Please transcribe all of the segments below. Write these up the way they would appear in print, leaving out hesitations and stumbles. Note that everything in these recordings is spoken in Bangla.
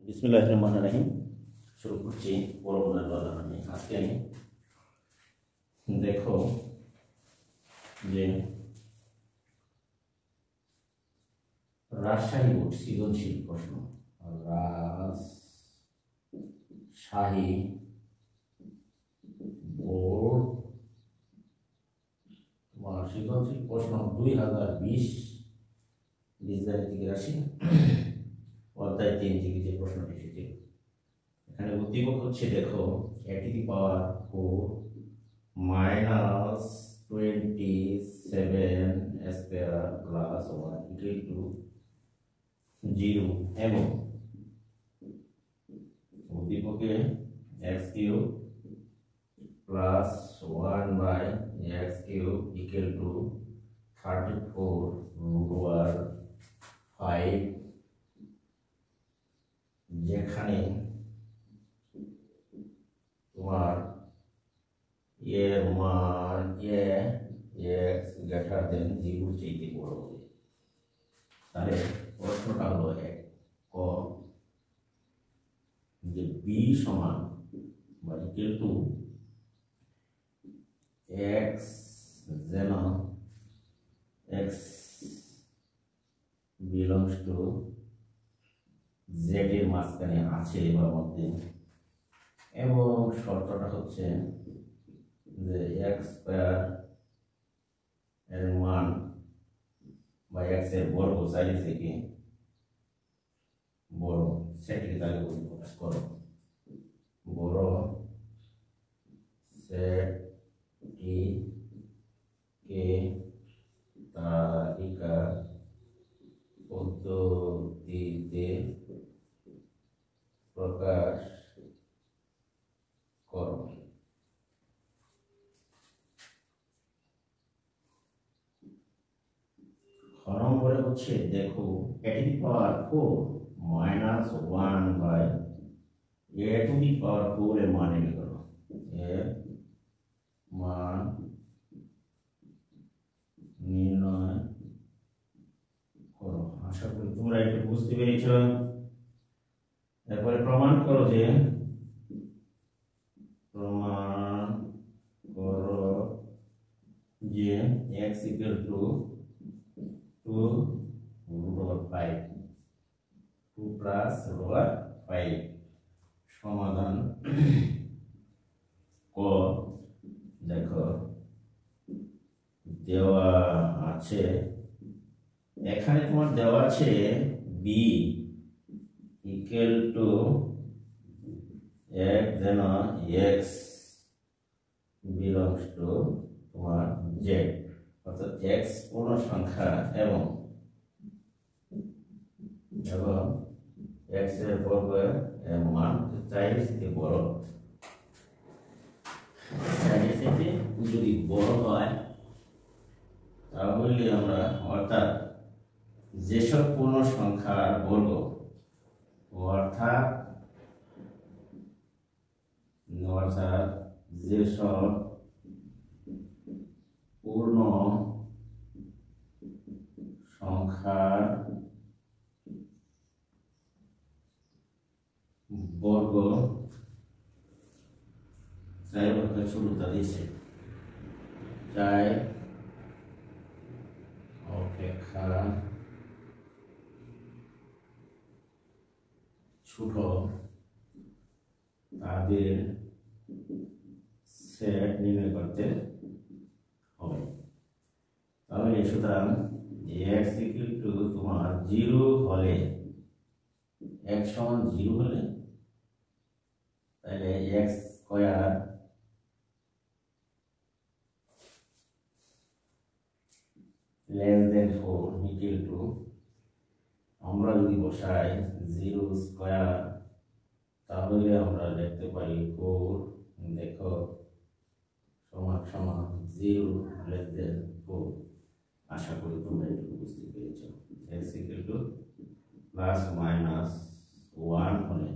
বিসমিল্লাহিররহমানিররহিম। শুরু করছি আজকে দেখো যে রাজশাহী বোর্ড সৃজনশীল প্রশ্ন। রাজশাহী বোর্ড তোমার সৃজনশীল প্রশ্ন 2020 বীজগাণিতিক রাশি অধ্যায় 3 থেকে যে প্রশ্নটি এসেছে এখানে উদ্দীপক হচ্ছে দেখো a to the power 4 minus 27 square plus 1 equal to 0 এবং উদ্দীপকে x cube plus 1 by x cube equal to 34 root over 5 যেখানে তোমার এর মান x গ্রেটার দেন 0 চাইতে বড় হবে। তাহলে প্রশ্নটা হলো ক যে b সমান বা ইকুয়াল টু x যেন x belongs to z এর মাঝখানে আছে বা মধ্যে, এবং শর্তটা হচ্ছে যে x স্কয়ার এর মান বা x এর বর্গ চাইলে থেকে বড়, সেটিকে তাহলে প্রকাশ করো। বড় সেটিকে তালিকা পদ্ধতিতে প্রকাশ করো। নম্বরে হচ্ছে দেখো a to the power 4 minus 1 by a to the power 4 এর মান নির্ণয় করো। এর মান নির্ণয় করো। আশা করি তোমরা এটা বুঝতে পেরেছো। এরপরে প্রমাণ করো যে x equal to 2 root over 5 2 plus root over 5 সমাধান ক দেখো দেওয়া আছে, এখানে তোমার দেওয়া আছে b equal to x যেন x belongs to তোমার z, অর্থাৎ x পূর্ণ সংখ্যা এবং x এর বর্গ এর মান চাইলে থেকে বড়, চাইলে থেকে যদি বড় হয় তাহলে আমরা অর্থাৎ যেসব পূর্ণ সংখ্যার বর্গ অর্থাৎ যেসব পূর্ণ সংখ্যার বর্গ চাই শুরুটা দিয়েছে চাই অপেক্ষা ছোট তাদের সেট নির্ণয় করতে হবে। তাহলে সুতরাং x equal to তোমার 0 হলে x সমান 0 হলে তাহলে x square less than 4 equal to আমরা যদি বসাই 0 স্কয়ার তাহলে আমরা লিখতে পারি 4 দেখো সমান সমান 0 less than 4। আশা করি তোমরা এটুকু বুঝতে পেরেছো। x equal to plus minus 1 হলে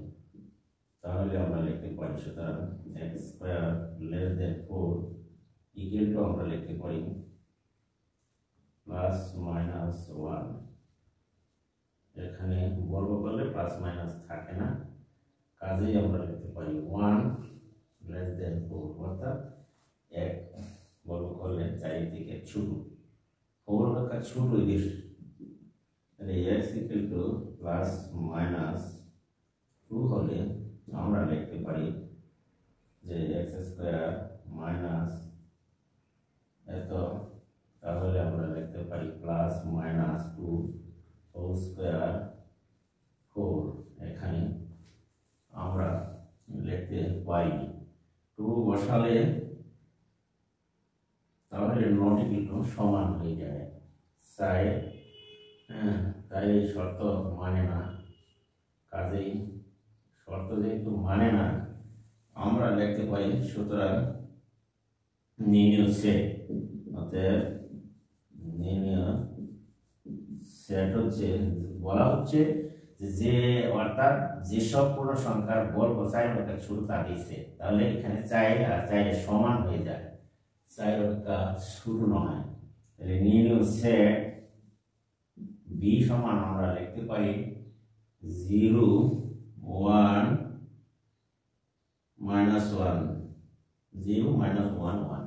তাহলে আমরা লিখতে পারি সুতরাং x square less than 4 equal to আমরা লিখতে পারি প্লাস মাইনাস 1। এখানে বর্গ করলে প্লাস মাইনাস থাকে না। কাজেই আমরা লিখতে পারি 1 লেস দেন 4, অর্থাৎ এক বর্গ করলে 4 থেকে ছোট, 4 অপেক্ষা ছোট এদের, তাহলে x equal to plus minus 2 হলে আমরা লিখতে পারি যে x স্কয়ার মাইনাস এত, তাহলে আমরা লিখতে পারি প্লাস মাইনাস 2 হোল স্কয়ার 4, এখানে আমরা লিখতে পারি 2 বসালে তাহলে নট ইকুয়াল টু সমান হয়ে যায় সাইড, তাই এই শর্ত মানে না, কাজেই শর্ত যেহেতু মানে না আমরা লিখতে পারি সুতরাং নির্ণয় সেট, অতএব নির্ণয় সেট হচ্ছে বলা হচ্ছে যে অর্থাৎ যেসব পূর্ণ সংখ্যার বর্গ 4 অপেক্ষা ছোট তা দিয়েছে, তাহলে এখানে 4 আর 4 সমান হয়ে যায়, 4 অপেক্ষা ছোট নয়, তাহলে নির্ণয় সেট বি সমান আমরা লিখতে পারি 0 1 -1 0 -1 1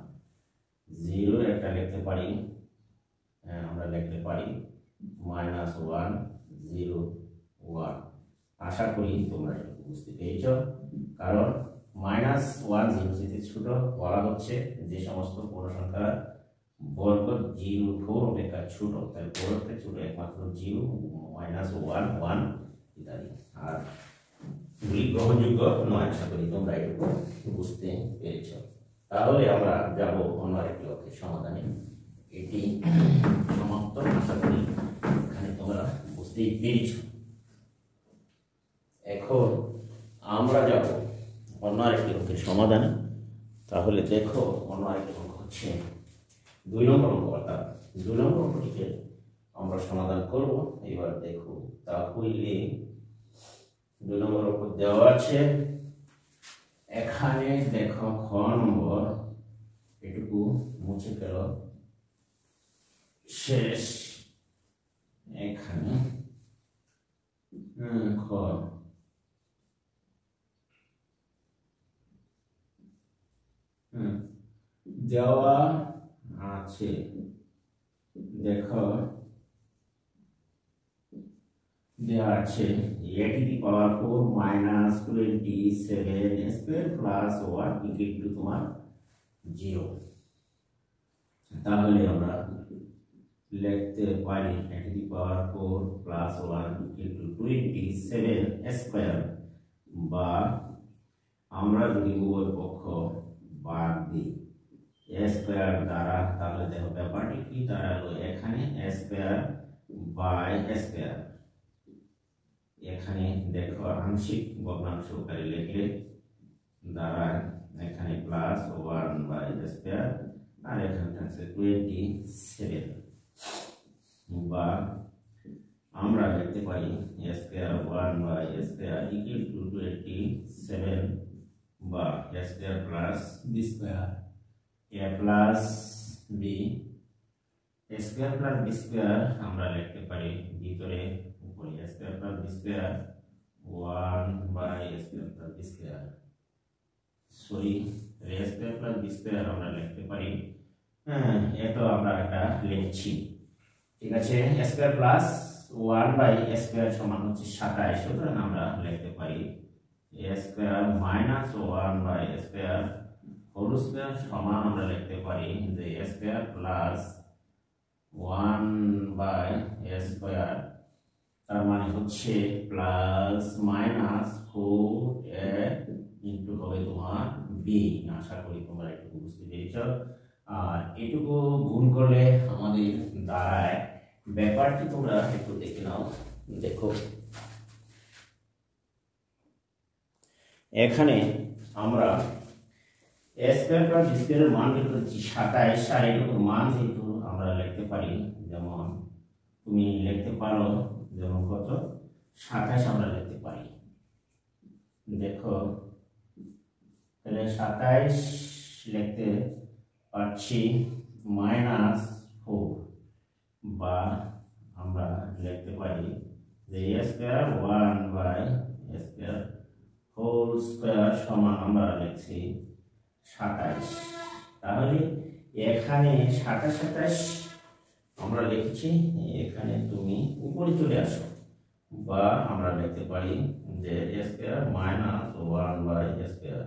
0 একটা লিখতে পারি, আমরা লিখতে পারি -1 0 1। আশা করি তোমরা এটা বুঝতে পেরেছ, কারণ -1 0 থেকে ছোট বলা হচ্ছে যে সমস্ত পূর্ণ সংখ্যা বর্গ 0 4 অপেক্ষা ছোট, তাই 4 অপেক্ষা ছোট একমাত্র 0 -1 1 ইত্যাদি, আর এগুলি গ্রহণযোগ্য নয়। আশা করি তোমরা এটুকু বুঝতে পেরেছ। তাহলে আমরা যাব অন্য আরেকটি অঙ্কের সমাধানে, এটি সমাপ্ত, আশা করি এখানে তোমরা বুঝতেই পেরেছ। এখন আমরা যাব অন্য আরেকটি অঙ্কের সমাধানে, তাহলে দেখো অন্য আরেকটি অঙ্ক হচ্ছে 2 নম্বর অঙ্ক, অর্থাৎ 2 নম্বর অঙ্কটিকে আমরা সমাধান করব। এবার দেখো তাহলে 2 নম্বর অঙ্ক দেওয়া আছে, এখানে দেখো খ নম্বর, এটুকু মুছে ফেল, শেষ এখানে খ দেওয়া আছে, দেখো দেওয়া আছে a to the power 4 minus 27 square plus 1 equal to তোমার 0। তাহলে আমরা লিখতে পারি a to the power 4 plus 1 equal to 27 square, বা আমরা যদি উভয় পক্ষ বাদ দিই a স্কয়ার দ্বারা, তাহলে দেখো ব্যাপারটি কি দাঁড়ালো, এখানে a square by a square, এখানে দেখো আংশিক ভগ্নাংশকারী লিখলে দাঁড়ায় এখানে প্লাস 1 বাই a স্কয়ার, আর এখানে থাকছে 27, বা আমরা লিখতে পারি a square 1 by a square equal to 27, বা a square plus b square, a plus b, a square plus b square আমরা লিখতে পারি ভিতরে উপরে a square plus b square 1 by a square plus b square, sorry a square plus b square আমরা লিখতে পারি, এত আমরা এটা লিখছি, ঠিক আছে। a square plus 1 by a square সমান হচ্ছে 27, সুতরাং আমরা লিখতে পারি a square minus 1 by a square whole square সমান আমরা লিখতে পারি যে a square plus 1 by a square, তার মানে হচ্ছে প্লাস মাইনাস 4a ইনটু হবে তোমার b। আশা করি তোমরা একটু বুঝতে পেরেছ। আর এটুকু গুণ করলে আমাদের দাঁড়ায়, ব্যাপারটি তোমরা একটু দেখে নাও, দেখো এখানে আমরা a স্কয়ার প্লাস b স্কয়ারের মান বের করেছি 27, আর এটুকুর মান যেহেতু আমরা লিখতে পারি, যেমন তুমি লিখতে পারো যেমন কত 27 আমরা লিখতে পারি, দেখো তাহলে 27 লিখতে পাচ্ছি -4, বা আমরা লিখতে পারি যে a square 1 by a square whole সমান আমরা লিখছি 27। তাহলে এখানে 27 27 আমরা লিখছি, এখানে তুমি উপরে চলে আসো, বা আমরা লিখতে পারি যে a square minus 1/a square.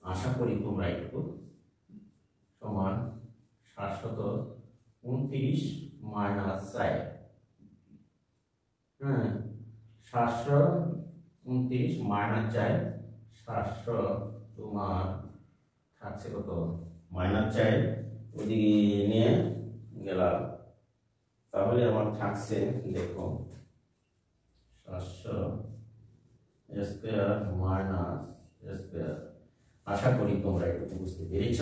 আশা করি তোমরা একটু সমান 729 মাইনাস 4, 729 মাইনাস 4, 700 তোমার থাকছে কত মাইনাস 4, ওইদিকে নিয়ে গেলাম, তাহলে আমার থাকছে দেখো 700 স্কয়ার মাইনাস স্কয়ার। আশা করি তোমরা একটু বুঝতে পেরেছ।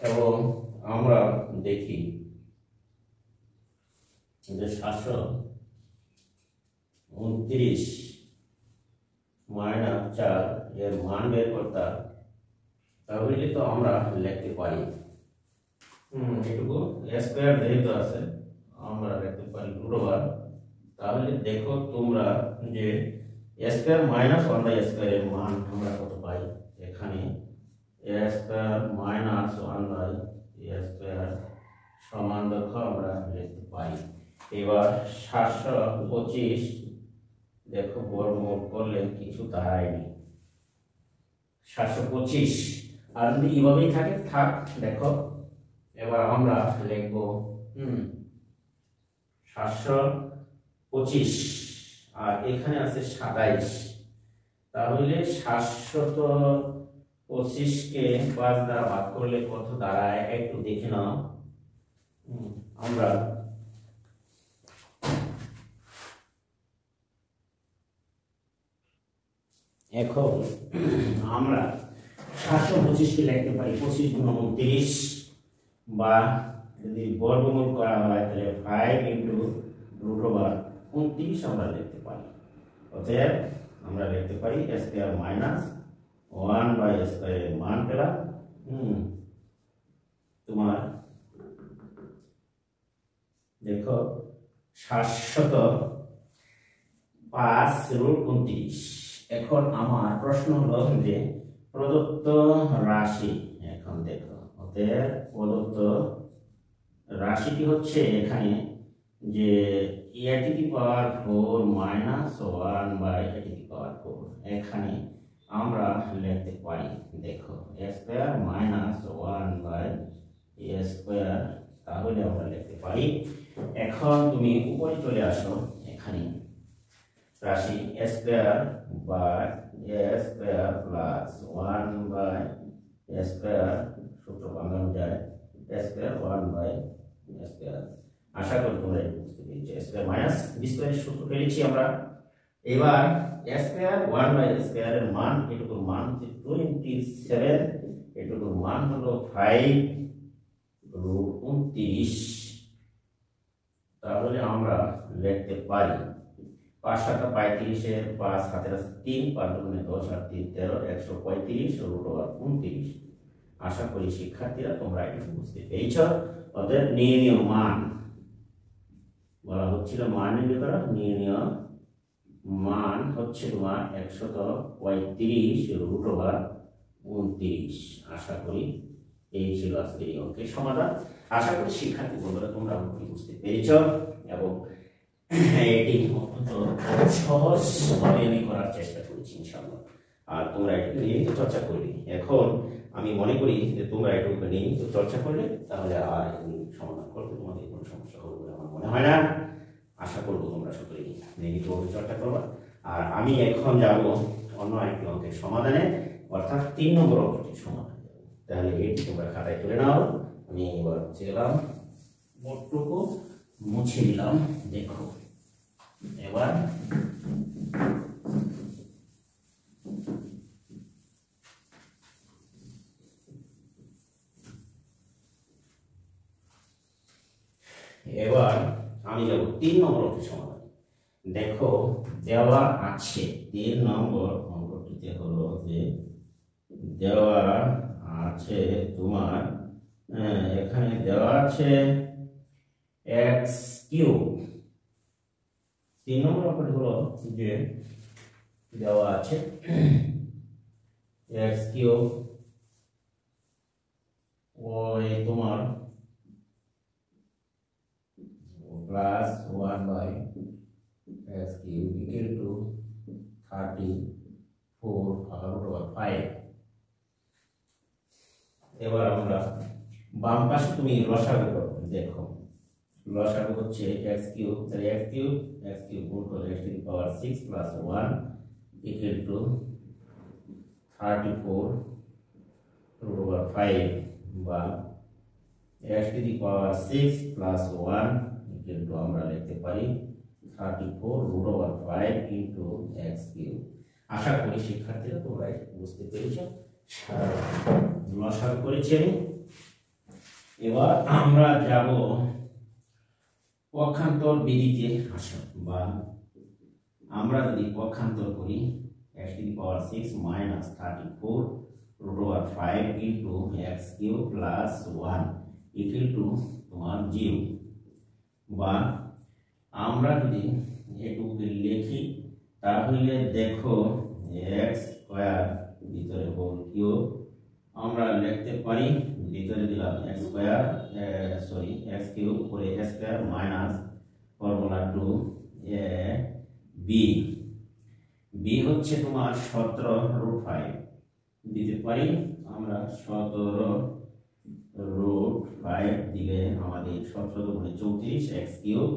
এবং আমরা দেখি যে 729 মাইনাস 4 এর মান বের করতাম, তাহলে তো আমরা লিখতে পারি এটুকু স্কয়ার যেহেতু আছে আমরা লিখতে পারি √। তাহলে দেখো তোমরা যে স্কয়ার মাইনাস 1/a স্কয়ার এর মান আমরা কত পাই, এখানে a square minus 1/a square সমান দেখো আমরা লিখতে পারি। এবার 725 দেখো বর্গমূল করলে কিছু দাঁড়ায়নি, 725 আর যদি এইভাবেই থাকে থাক। দেখো এবার আমরা লিখব 725 আর এখানে আছে 27, তাহলে 725 কে 5 দ্বারা ভাগ করলে কত দাঁড়ায় একটু দেখে নাও। আমরা এখন আমরা 725 কে লিখতে পারি 25 গুণ 29, বা যদি বর্গমূল করা হয় তাহলে 5 ইনটু √29 আমরা লিখতে পারি। অতএব আমরা লিখতে পারি a square minus 1/a square এর মান পেলাম তোমার দেখো 705/29। এখন আমার প্রশ্ন হলো যে প্রদত্ত রাশি, এখন দেখো অতএব প্রদত্ত রাশিটি হচ্ছে এখানে যে a to the power 4 minus 1/a to the power 4, এখানে আমরা লিখতে পারি দেখো a square minus 1/a square, তাহলে আমরা লিখতে পারি। এখন তুমি উপরে চলে আসো, এখানে রাশি a square by a square plus 1/a square সূত্র বানানো যায় a স্কয়ার 1/a স্কয়ার। আশা করি তোমরা বুঝতে পেরেছো। a স্কয়ার মাইনাস b স্কয়ারের সূত্র পেয়েছি আমরা। এবার a স্কয়ার 1/a স্কয়ার এর মান, এটুকুর মান হচ্ছে 27, এটুকুর মান হলো 5√29, তাহলে আমরা লিখতে পারি 5 7 35 এর 5 হাতের 3, 5 গুণে 10 আর 3 13, 135 √29। আশা করি শিক্ষার্থীরা তোমরা এটা বুঝতে পেরেছ। অতএব নির্ণীয় মান বলা হচ্ছিল, মান নির্ণয় করা, নির্ণীয় মান হচ্ছে তোমার 135 √29। আশা করি এই ছিল আজকের এই অঙ্কের সমাধান। আশা করি শিক্ষার্থী বন্ধুরা তোমরা অঙ্কটি বুঝতে পেরেছ এবং এটি অত্যন্ত সহজ ভাবে আমি করার চেষ্টা করেছি ইনশাআল্লাহ। আর তোমরা একটু নিয়মিত চর্চা করবে। এখন আমি মনে করি যে তোমরা একটু নিয়মিত চর্চা করলে তাহলে আর সমাধান করতে তোমাদের কোনো সমস্যা হবে বলে আমার মনে হয় না। আশা করবো তোমরা সকলেই নিয়মিত চর্চা করবা। আর আমি এখন যাব অন্য একটি অঙ্কের সমাধানে, অর্থাৎ 3 নম্বর অঙ্কটির সমাধান। তাহলে এটি তোমরা খাতায় তুলে নাও। আমি এবার গেলাম, বোর্ডটুকু মুছে দিলাম। দেখো এবার আমি যাব 3 নম্বর অঙ্কের সমাধান। দেখো দেওয়া আছে 3 নম্বর অঙ্কটিতে হলো যে দেওয়া আছে তোমার এখানে দেওয়া আছে x3। 3 নম্বর অঙ্কটি হলো যে দেওয়া আছে x কিউব ওই তোমার plus 1 by x cube equal to 34/5। এবার আমরা বাম পাশে তুমি লসাগু করো, দেখো লসাগু হচ্ছে x কিউব, তাহলে x কিউব গুণ করলে x two the power 6 plus 1 equal to 34/5 বা x two the power 6 plus 1 equal to আমরা লিখতে পারি 34/5 ইনটু x কিউব। আশা করি শিক্ষার্থীরা তোমরা বুঝতে পেরেছো। লসাগু করেছি আমি। এবার আমরা যাব পক্ষান্তর বিধিতে আসো, বা আমরা যদি পক্ষান্তর করি x two the power 6 minus 34/5 into x cube plus 1 equal to তোমার 0, বা আমরা যদি এটুকু লিখি তাহলে দেখো x স্কয়ার ভিতরে হোল কিউব আমরা লিখতে পারি, ভিতরে দিলাম x স্কয়ার x কিউব করে x square minus formula 2 b হচ্ছে তোমার 17/5 দিতে পারি আমরা। 17/5 দিলে আমাদের 17 গুণে 34 x কিউব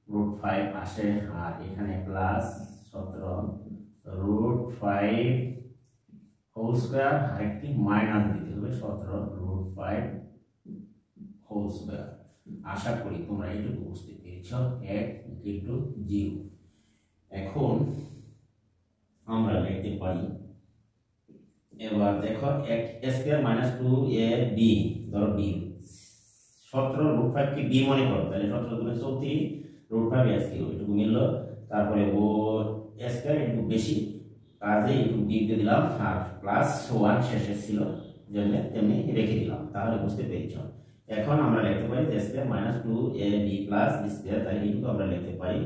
√5 আসে, আর এখানে প্লাস 17√5 হোল স্কয়ার, আরেকটি মাইনাস দিতে হবে 17√5 হোল স্কয়ার। আশা করি তোমরা এইটুকু বুঝতে পেরেছো। 1 ইকুয়াল টু 0। এখন আমরা লিখতে পারি, এবার দেখো x স্কয়ার মাইনাস 2ab, ধরো b 17√5 কে b মনে করো, তাহলে 17 গুণে 34 √5 x কিউব এটুকু মিলল। তারপরে ও স্কয়ার একটু বেশি কাজে একটু b দিয়ে দিলাম, আর প্লাস 1 শেষে ছিল জন্য তেমনি রেখে দিলাম, তাহলে বুঝতে পেরেছো। এখন আমরা লিখতে পারি a square minus 2ab plus b square, তাহলে এইটুকু আমরা লিখতে পারি।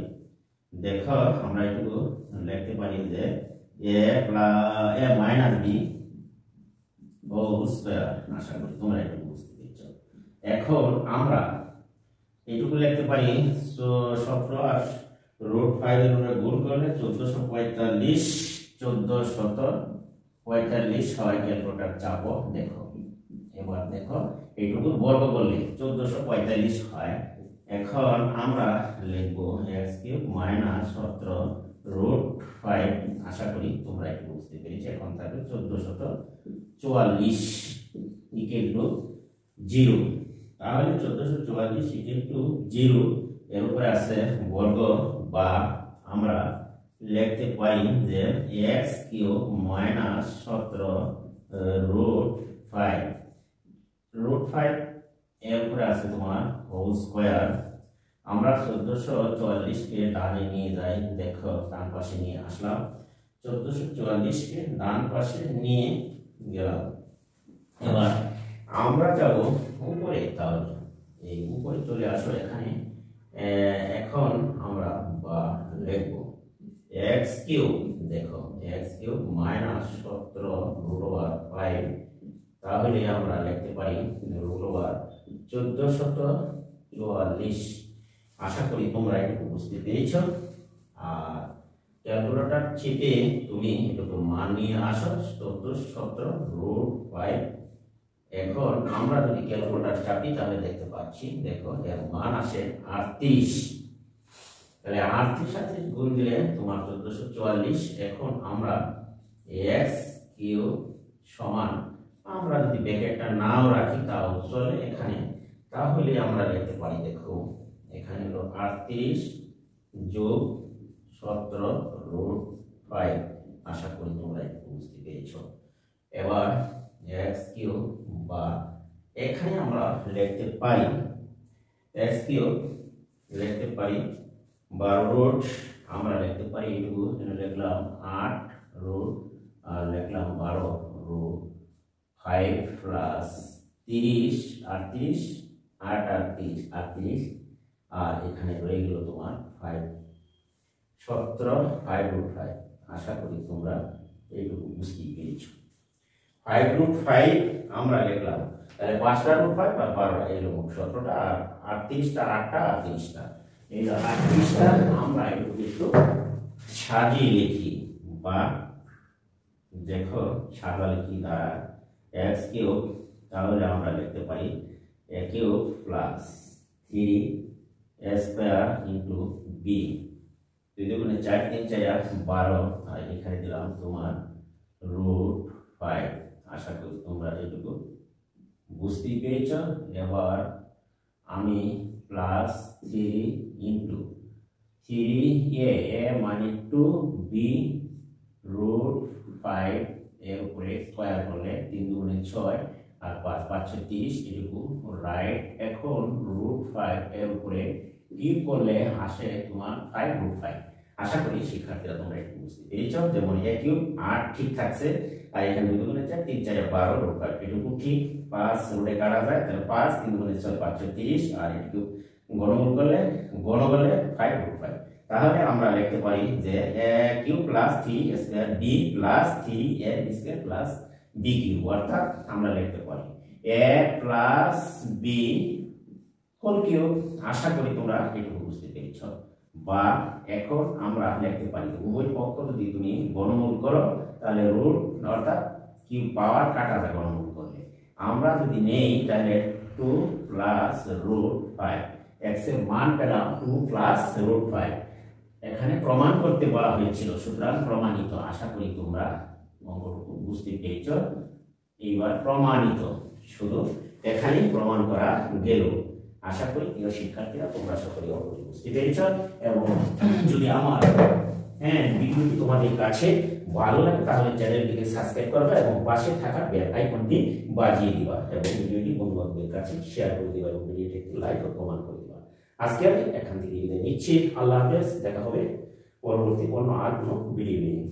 দেখো আমরা এইটুকু লিখতে পারি যে a minus b whole square. আশা করি তোমরা এইটুকু বুঝতে পেরেছো। এখন আমরা এইটুকু লিখতে পারি 17 আর √5 এর উপরে গুণ করলে 1445 হয়। ক্যালকুলেটর চাপো, দেখো এবার দেখো এইটুকু বর্গ করলে 1445 হয়। এখন আমরা লিখব x কিউব মাইনাস 17√5। আশা করি তোমরা একটু বুঝতে পেরেছো। এখন থাকবে 1444 ইকুয়াল টু 0, তাহলে 1444 ইকুয়াল টু 0 এর উপরে আছে বর্গ, বা আমরা লিখতে পারি যে x কিউব মাইনাস 17√5 এর উপরে আছে তোমার হোল স্কয়ার। আমরা 1444 কে ডানে নিয়ে যাই, দেখো ডান পাশে নিয়ে আসলাম, 1444 কে ডান পাশে নিয়ে গেলাম। এবার আমরা যাব উপরে, তাহলে এই উপরে চলে আসো এখানে। এখন আমরা বা লিখব x কিউব, দেখো x কিউব মাইনাস 17√5, তাহলে আমরা লিখতে পারি √1444। আশা করি তোমরা এটুকু বুঝতে পেরেছো। আর ক্যালকুলেটর চেপে তুমি এটুকু মান নিয়ে আসো 17/5। এখন আমরা যদি ক্যালকুলেটর চাপি তাহলে দেখতে পাচ্ছি, দেখো এর মান আসে 38। তাহলে 38 সাথে গুণ দিলে তোমার 1444। এখন আমরা x কিউব সমান, আমরা যদি ব্র্যাকেটটা নাও রাখি তাও চলে এখানে, তাহলে আমরা লিখতে পারি, দেখো এখানে হলো 38 যোগ 17√5। আশা করি তোমরা একটু বুঝতে পেরেছো। এবার x কিউব, বা এখানে আমরা লিখতে পারি x কিউব লিখতে পারি 12 আমরা লিখতে পারি এইটুকু লিখলাম 8 রুট, আর লিখলাম 12√5 প্লাস 30 38 38 আর এখানে রয়ে গেল তোমার 5 17 5√5। আশা করি তোমরা এইটুকু বুঝতেই পেরেছো। 5√5 আমরা লিখলাম, তাহলে 5টা √5 আর 12টা এলো মোট 17টা, আর 38টা, 8টা আর 30টা, এই 38টা আমরা একটু সাজিয়ে লিখি বা দেখো সাজা লিখি দ্বারা x কিউব, তাহলে আমরা লিখতে পারি a cube plus 3a square into b, 2 দুগুণে 4, 3 4 12, আর এখানে দিলাম তোমার √5। আশা করি তোমরা এটুকু বুঝতেই পেরেছ। এবার আমি প্লাস 3 ইন্টু 3a মানে 2b √5 এর উপরে স্কয়ার করলে 3 দুগুণে 6 আর 5 5 30 এটুকু রাইট। এখন √5 এর উপরে কিউব করলে আসে তোমার 5√5। আশা করি শিক্ষার্থীরা তোমরা একটু বুঝতে পেরেছ। যেমন a কিউব 8 ঠিক থাকছে, আর এখানে 2 দুগুণে 4 3 4 12 √5 এটুকু ঠিক। 5 রুটে কাটা যায়, তাহলে 5 3 দুগুণে 6 5 30, আর এটুকু গণমূল করলে 5√5। তাহলে আমরা লিখতে পারি যে a cube plus 3a square b plus 3a square plus b cube, অর্থাৎ আমরা লিখতে পারি a plus b whole cube. আশা করি তোমরা এটুকু বুঝতে পেরেছ। বা এখন আমরা লিখতে পারি উভয় পক্ষ যদি তুমি গণমূল করো তাহলে রুট অর্থাৎ কিউব পাওয়ার কাটা যায় গণমূল করলে। আমরা যদি নেই তাহলে 2 প্লাস √5, x এর মান পেলাম 2 প্লাস √5। এখানে প্রমাণ করতে বলা হয়েছিল, সুতরাং প্রমাণিত। আশা করি তোমরা অঙ্কটুকু বুঝতে পেরেছ। এইবার প্রমাণিত, শুধু এখানেই প্রমাণ করা গেল। আশা করি প্রিয় শিক্ষার্থীরা তোমরা সকলে অঙ্কটি বুঝতে পেরেছ। এবং যদি আমার ভিডিওটি তোমাদের কাছে ভালো লাগে তাহলে চ্যানেলটিকে সাবস্ক্রাইব করবে এবং পাশে থাকা বেল আইকনটি বাজিয়ে দিবা, এবং ভিডিওটি বন্ধু-বান্ধবদের কাছে শেয়ার করে দিবা, এবং ভিডিওটি একটু লাইক ও কমেন্ট করে দিবা। আজকে আমি এখান থেকে বিদায় নিচ্ছি। আল্লাহ হাফেজ। দেখা হবে পরবর্তী অন্য আর কোনো ভিডিও নিয়ে।